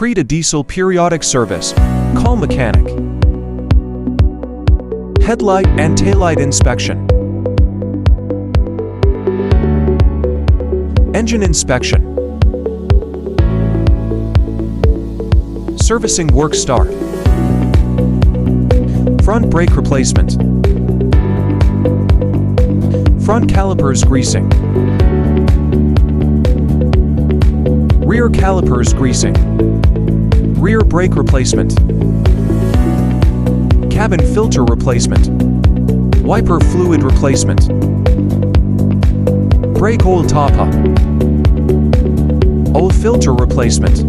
Creta diesel periodic service. Callmechanic. Headlight and taillight inspection. Engine inspection. Servicing work start. Front brake replacement. Front calipers greasing. Rear calipers greasing. Rear brake replacement. Cabin filter replacement. Wiper fluid replacement. Brake oil top-up. Oil filter replacement.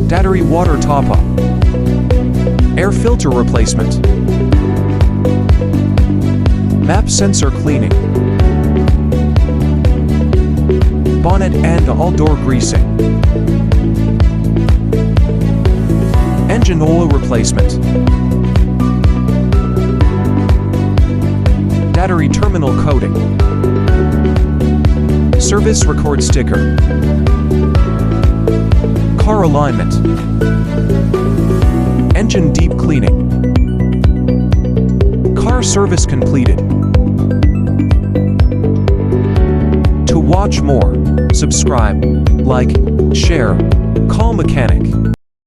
Battery water top-up. Air filter replacement. Map sensor cleaning. Bonnet and all door greasing. Engine oil replacement. Battery terminal coating. Service record sticker. Car alignment. Engine deep cleaning. Car service completed. To watch more, subscribe, like, share. Callmechanic.